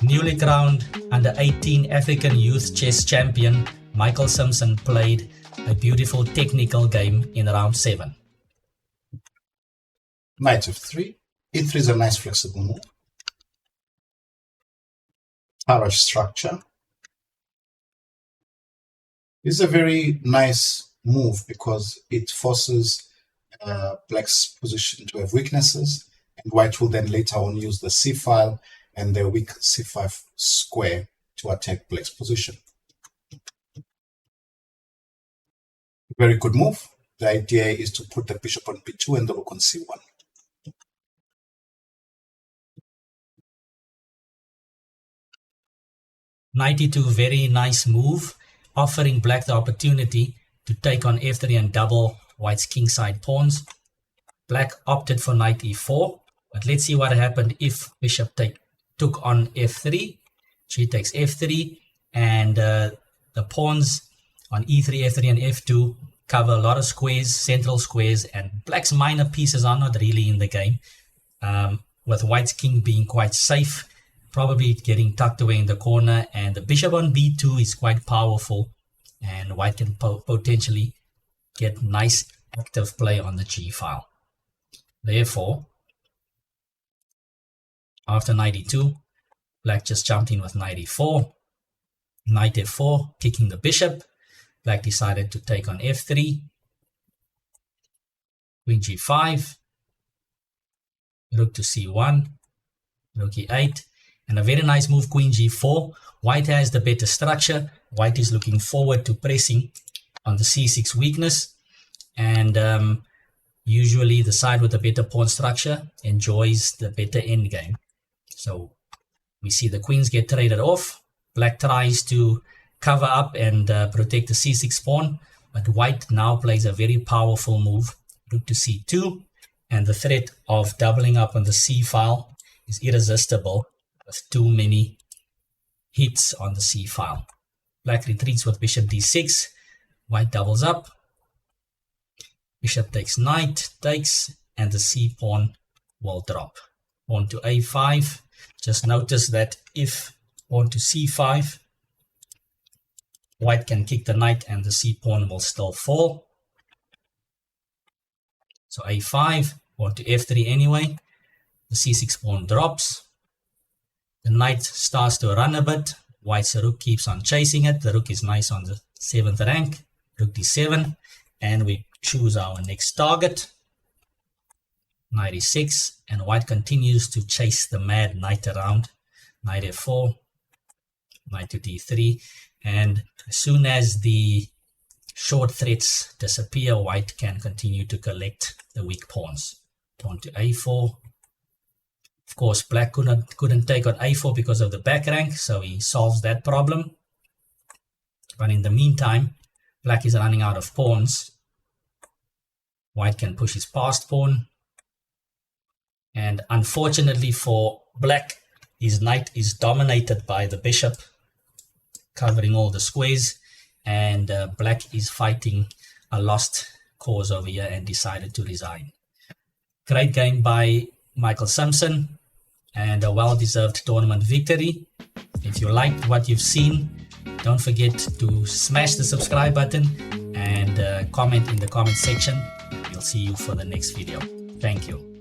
Newly crowned under-18 African Youth Chess Champion Michael Simpson played a beautiful technical game in round 7. Knight f3. e3 is a nice flexible move. Tarrasch structure. This is a very nice move because it forces black's position to have weaknesses, and white will then later on use the c file and the weak c5 square to attack black's position. Very good move. The idea is to put the bishop on b2 and the rook on c1. Knight e2, very nice move, offering black the opportunity to take on f3 and double white's kingside pawns. Black opted for knight e4, but let's see what happened if bishop took on f3. She takes f3, and the pawns on e3, f3 and f2 cover a lot of squares, central squares, and black's minor pieces are not really in the game, with white's king being quite safe, probably getting tucked away in the corner, and the bishop on b2 is quite powerful, and white can potentially get nice active play on the g file. Therefore, after knight e2, black just jumped in with knight e4, knight f4, kicking the bishop. Black decided to take on f3, queen g5, rook to c1, rook e8, and a very nice move, queen g4. White has the better structure. White is looking forward to pressing on the c6 weakness, and usually the side with the better pawn structure enjoys the better endgame. So we see the queens get traded off. Black tries to cover up and protect the c6 pawn, but white now plays a very powerful move, rook to c2, and the threat of doubling up on the c file is irresistible with too many hits on the c file. Black retreats with bishop d6, white doubles up, bishop takes knight, takes, and the c pawn will drop. Pawn to a5. Just notice that if pawn to c5, white can kick the knight and the c pawn will still fall. So a5, pawn to f3 anyway. The c6 pawn drops. The knight starts to run a bit. White's rook keeps on chasing it. The rook is nice on the 7th rank. Rook d7. And we choose our next target. Knight e6. And white continues to chase the mad knight around. Knight f4. Knight to d3. And as soon as the short threats disappear, white can continue to collect the weak pawns. Pawn to a4. Of course, black couldn't take on a4 because of the back rank, so he solves that problem. But in the meantime, black is running out of pawns. White can push his passed pawn. And unfortunately for black, his knight is dominated by the bishop, covering all the squares, and black is fighting a lost cause over here and decided to resign. Great game by Michael Simpson and a well-deserved tournament victory. If you liked what you've seen, don't forget to smash the subscribe button and comment in the comment section. We'll see you for the next video. Thank you.